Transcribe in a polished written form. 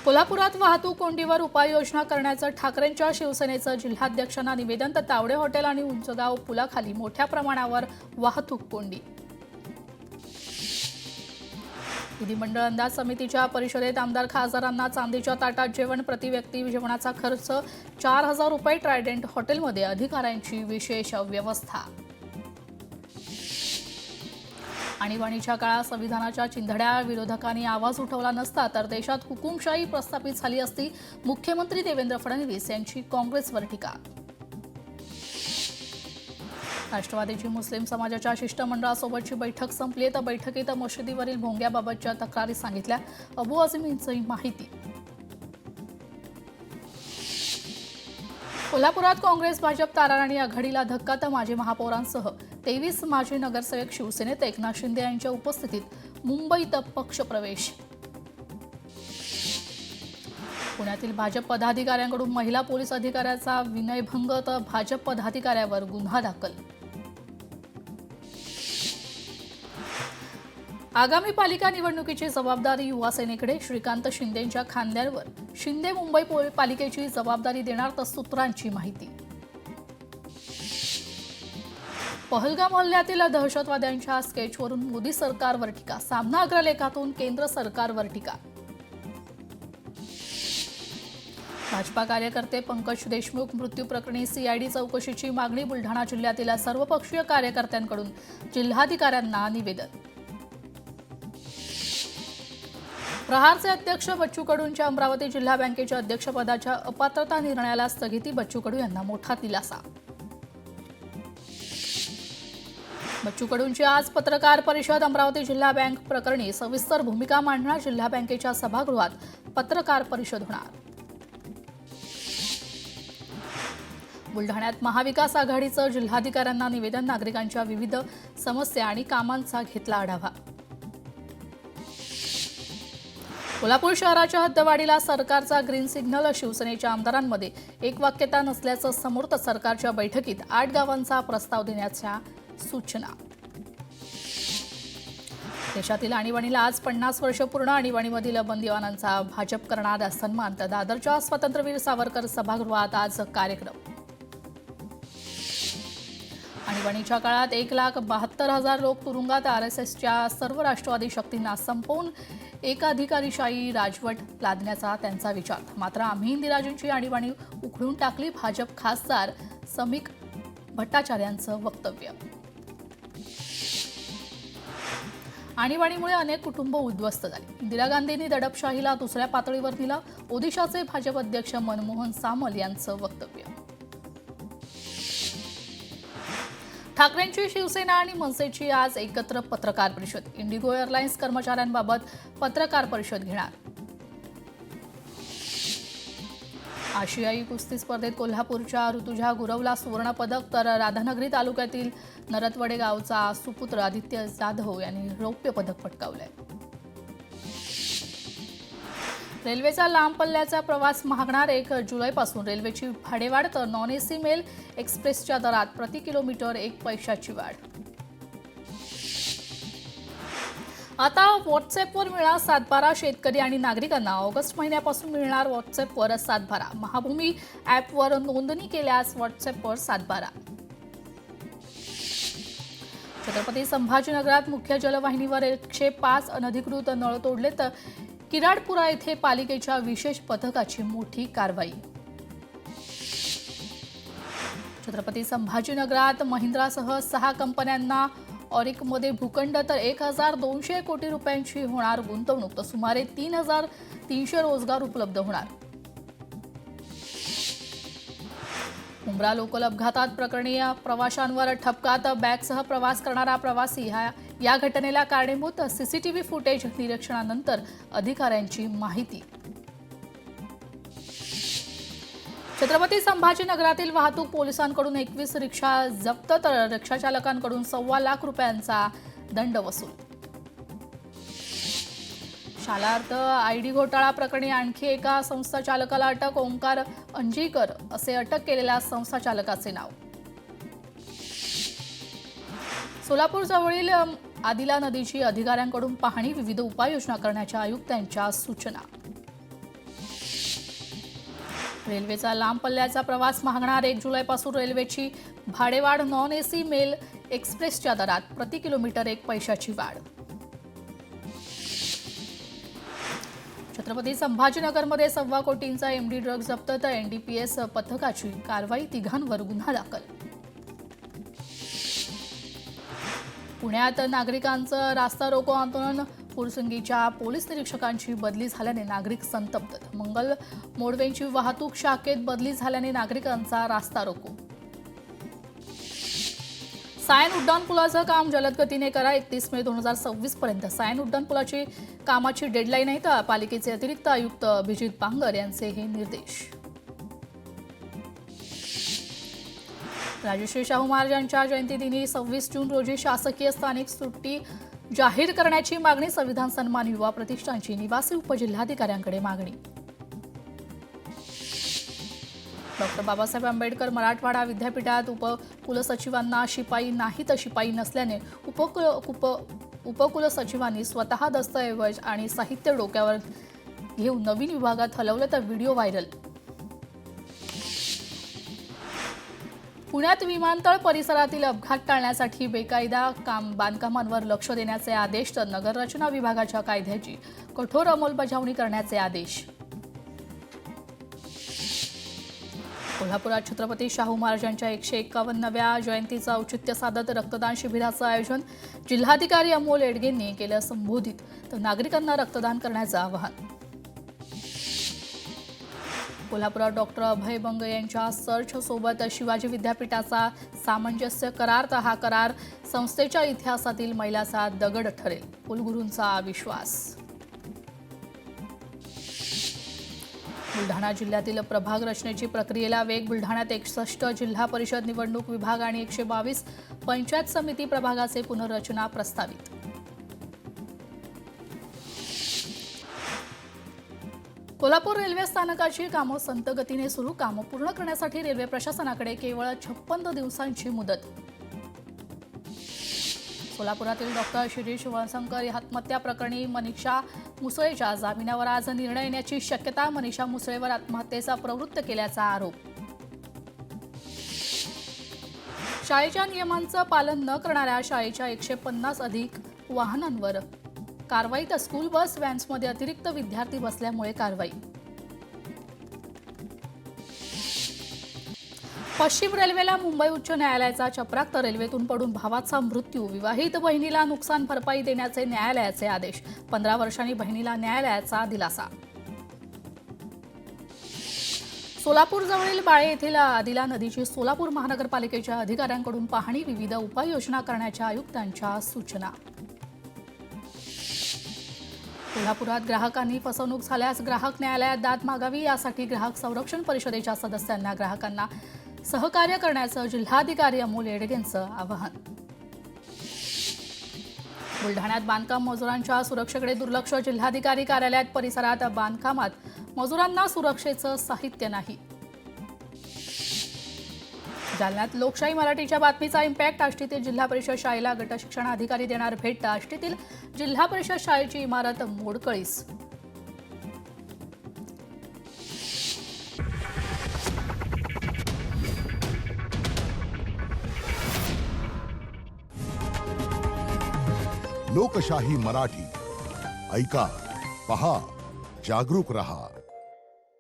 कोल्हापुरात वाहतूक कोंडीवर उपाययोजना करण्याचं ठाकरेंच्या शिवसेनेचं जिल्हाध्यक्षांना निवेदन. तर तावडे हॉटेल आणि उंचगाव पुलाखाली मोठ्या प्रमाणावर वाहतूक कोंडी. विधिमंडळ अंदाज समितीच्या परिषदेत आमदार खासदारांना चांदीच्या ताटात जेवण. प्रतिव्यक्ती जेवणाचा खर्च 4,000 रुपये. ट्रायडेंट हॉटेलमध्ये अधिकाऱ्यांची विशेष व्यवस्था. आणीबाणीच्या काळात संविधानाच्या चिंधड्या विरोधकांनी आवाज उठवला नसता तर देशात हुकुमशाही प्रस्थापित झाली असती. मुख्यमंत्री देवेंद्र फडणवीस यांची काँग्रेसवर टीका. राष्ट्रवादीची मुस्लिम समाजाच्या शिष्टमंडळासोबतची बैठक संपली. तर बैठकीत मशिदीवरील भोंग्याबाबतच्या तक्रारी सांगितल्या. अबू आझम यांची माहिती. कोल्हापुरात काँग्रेस भाजप ताराराणी आघाडीला धक्का. तर माजी महापौरांसह 23 माजी नगरसेवक शिवसेनेत एकनाथ शिंदे यांच्या उपस्थितीत मुंबईत पक्षप्रवेश. पुण्यातील भाजप पदाधिकाऱ्यांकडून महिला पोलीस अधिकाऱ्याचा विनयभंग. तर भाजप पदाधिकाऱ्यावर गुन्हा दाखल. आगामी पालिका निवडणुकीची जबाबदारी युवासेनेकडे. श्रीकांत शिंदेंच्या खांद्यांवर शिंदे मुंबई पालिकेची जबाबदारी देणार. तर सूत्रांची माहिती. पहलगाम हल्ल्यातील दहशतवाद्यांच्या स्केचवरून मोदी सरकारवर टीका. सामना अग्रलेखातून केंद्र सरकारवर टीका. भाजपा कार्यकर्ते पंकज देशमुख मृत्यू प्रकरणी सीआयडी चौकशीची मागणी. बुलढाणा जिल्ह्यातील सर्वपक्षीय कार्यकर्त्यांकडून जिल्हाधिकाऱ्यांना निवेदन. प्रहारचे अध्यक्ष बच्चू कडूंच्या अमरावती जिल्हा बँकेच्या अध्यक्षपदाच्या अपात्रता निर्णयाला स्थगिती. बच्चू कडू यांना मोठा दिलासा. बच्चू कडूंची आज पत्रकार परिषद. अमरावती जिल्हा बँक प्रकरणी सविस्तर भूमिका मांडणार. जिल्हा बँकेच्या सभागृहात पत्रकार परिषद होणार. बुलढाण्यात महाविकास आघाडीचं जिल्हाधिकाऱ्यांना निवेदन. नागरिकांच्या विविध समस्या आणि कामांचा घेतला आढावा. कोल्हापूर शहराच्या हद्दवाढीला सरकारचा ग्रीन सिग्नल. शिवसेनेच्या आमदारांमध्ये एकवाक्यता नसल्याचं समोर. तर सरकारच्या बैठकीत 8 गावांचा प्रस्ताव देण्याच्या सूचना. देशातील आणीबाणीला आज 50 वर्ष पूर्ण. आणीबाणीमधील बंदिवानांचा भाजप करणार सन्मान. तर दादरच्या स्वातंत्र्यवीर सावरकर सभागृहात आज कार्यक्रम. आणीबाणीच्या काळात 1,72,000 लोक तुरुंगात. आरएसएसच्या सर्व राष्ट्रवादी शक्तींना संपवून एकाधिकारीशाही राजवट लादण्याचा त्यांचा विचार. मात्र आम्ही इंदिराजींची आणीबाणी उखडून टाकली. भाजप खासदार समीक भट्टाचार्यांचं वक्तव्य. आणीबाणीमुळे अनेक कुटुंब उद्ध्वस्त झाली. इंदिरा गांधींनी दडपशाहीला दुसऱ्या पातळीवर नेलं. ओदिशाचे भाजप अध्यक्ष मनमोहन सामल यांचं वक्तव्य. ठाकरेंची शिवसेना आणि मनसेची आज एकत्र पत्रकार परिषद. इंडिगो एअरलाइन्स कर्मचाऱ्यांबाबत पत्रकार परिषद घेणार. आशियाई कुस्ती स्पर्धेत कोल्हापूरच्या ऋतुजा गुरवला सुवर्णपदक. तर राधानगरी तालुक्यातील नरतवडे गावचा सुपुत्र आदित्य जाधव यांनी रौप्य पदक पटकावलंय. रेल्वेचा लांब पल्ल्याचा प्रवास महागणार. 1 जुलैपासून रेल्वेची भाडेवाढ. तर नॉन एसी मेल एक्सप्रेसच्या दरात प्रति किलोमीटर 1 पैशाची वाढ. आता व्हॉट्सअॅपवर मिळणार सातबारा. शेतकरी आणि नागरिकांना ऑगस्ट महिन्यापासून मिळणार व्हॉट्सअॅपवर सातबारा. महाभूमी ॲपवर नोंदणी केल्यास व्हॉट्सअॅपवर सातबारा. छत्रपती संभाजीनगरात मुख्य जलवाहिनीवर 105 अनधिकृत नळ तोडले. तर किराडपुरा येथे पालिकेच्या विशेष पथकाची मोठी कारवाई. छत्रपती संभाजीनगरात महिंद्रासह 6 कंपन्यांना ऑरिकमध्ये भूखंड. तर 1,200 कोटी रुपयांची होणार गुंतवणूक. तर सुमारे 3,300 रोजगार उपलब्ध होणार. मुंब्रा लोकल अपघातात प्रकरणी प्रवाशांवर ठपका. तर बॅगसह प्रवास करणारा प्रवासी या घटनेला कारणीभूत. सीसीटीव्ही फुटेज निरीक्षणानंतर अधिकाऱ्यांची माहिती. छत्रपती संभाजीनगरातील वाहतूक पोलिसांकडून 21 रिक्षा जप्त. तर रिक्षाचालकांकडून 2.25 लाख रुपयांचा दंड वसूल. शालार्थ आयडी घोटाळा प्रकरणी आणखी एका संस्थाचालकाला अटक. ओंकार अंजीकर असे अटक केलेल्या संस्थाचालकाचे नाव. सोलापूर जवळील आदिला नदीची अधिकाऱ्यांकडून पाहणी. विविध उपाययोजना करण्याच्या आयुक्तांच्या सूचना. रेल्वेचा लांब पल्ल्याचा प्रवास महागणार. 1 जुलैपासून रेल्वेची भाडेवाढ. नॉन एसी मेल एक्सप्रेसच्या दरात प्रति किलोमीटर 1 पैशाची वाढ. छत्रपती संभाजीनगरमध्ये 1.25 कोटींचा एमडी ड्रग्ज जप्त. तर एनडीपीएस पथकाची कारवाई. 3घांवर गुन्हा दाखल. पुण्यात नागरिकांचं रास्ता रोको आंदोलन. फुरसंगीच्या पोलीस निरीक्षकांची बदली झाल्याने नागरिक संतप्त. मंगल मोडवेंची वाहतूक शाखेत बदली झाल्याने नागरिकांचा रास्ता रोको. सायन उड्डाणपुलाचं काम जलद गतीने करा. 31 मे 2026 पर्यंत सायन उड्डाणपुलाची कामाची डेडलाईन आहे. तर पालिकेचे अतिरिक्त आयुक्त अभिजित बांगर यांचे हे निर्देश. राजश्री शाहू महाराजांच्या जयंतीदिनी 26 जून रोजी शासकीय स्थानिक सुट्टी जाहीर करण्याची मागणी. संविधान सन्मान युवा प्रतिष्ठानची निवासी उपजिल्हाधिकाऱ्यांकडे मागणी. डॉक्टर बाबासाहेब आंबेडकर मराठवाडा विद्यापीठात उपकुलसचिवांना शिपाई नाही तर शिपाई नसल्याने उपकुलसचिवांनी स्वतः दस्तऐवज आणि साहित्य डोक्यावर घेऊन नवीन विभागात हलवलं. तर व्हिडिओ व्हायरल. पुण्यात विमानतळ परिसरातील अपघात टाळण्यासाठी बेकायदा बांधकामांवर लक्ष देण्याचे आदेश. तर नगररचना विभागाच्या कायद्याची कठोर अंमलबजावणी करण्याचे आदेश. कोल्हापुरात छत्रपती शाहू महाराजांच्या 151व्या जयंतीचं औचित्य साधत रक्तदान शिबिराचं आयोजन. जिल्हाधिकारी अमोल येडगेंनी केलं संबोधित. तर नागरिकांना रक्तदान करण्याचं आवाहन. कोल्हापुरात डॉक्टर अभय बंग यांच्या सर्च सोबत शिवाजी विद्यापीठाचा सामंजस्य करार. तर हा करार संस्थेच्या इतिहासातील मैलाचा दगड ठरेल. कुलगुरूंचा विश्वास. बुलढाणा जिल्ह्यातील प्रभाग रचनेची प्रक्रियेला वेग. बुलढाण्यात 61 जिल्हा परिषद निवडणूक विभाग आणि 122 पंचायत समिती प्रभागाचे पुनर्रचना प्रस्तावित. कोल्हापूर रेल्वे स्थानकाची कामं संत गतीने सुरू. कामं पूर्ण करण्यासाठी रेल्वे प्रशासनाकडे केवळ 56 दिवसांची मुदत. सोलापुरातील डॉक्टर शिरीष वळसंकर आत्महत्या प्रकरणी मनीषा मुसळेच्या जामिनावर आज निर्णय येण्याची शक्यता. मनीषा मुसळेवर आत्महत्येचा प्रवृत्त केल्याचा आरोप. शाळेच्या नियमांचं पालन न करणाऱ्या शाळेच्या 150 अधिक वाहनांवर कारवाई. तर स्कूल बस व्हॅन्समध्ये अतिरिक्त विद्यार्थी बसल्यामुळे कारवाई. पश्चिम रेल्वेला मुंबई उच्च न्यायालयाचा चपराक. तर रेल्वेतून पडून भावाचा मृत्यू. विवाहित बहिणीला नुकसान भरपाई देण्याचे न्यायालयाचे आदेश. 15 वर्षांनी बहिणीला न्यायालयाचा दिलासा. सोलापूर जवळील बाळे येथील आदिला नदीची सोलापूर महानगरपालिकेच्या अधिकाऱ्यांकडून पाहणी. विविध उपाययोजना करण्याच्या आयुक्तांच्या सूचना. कोल्हापुरात ग्राहकांनी फसवणूक झाल्यास ग्राहक न्यायालयात दाद मागावी. यासाठी ग्राहक संरक्षण परिषदेच्या सदस्यांना ग्राहकांना सहकार्य करण्याचं जिल्हाधिकारी अमोल येडगेंचं आवाहन. बुलढाण्यात बांधकाम मजुरांच्या सुरक्षेकडे दुर्लक्ष. जिल्हाधिकारी कार्यालयात परिसरात बांधकामात मजुरांना सुरक्षेचं साहित्य नाही. जालन्यात लोकशाही मराठीच्या बातमीचा इम्पॅक्ट. आष्टीतील जिल्हा परिषद शाळेला गट शिक्षण अधिकारी देणार भेट. आष्टीतील जिल्हा परिषद शाळेची इमारत मोडकळीस. लोकशाही मराठी ऐका, पहा, जागरूक रहा.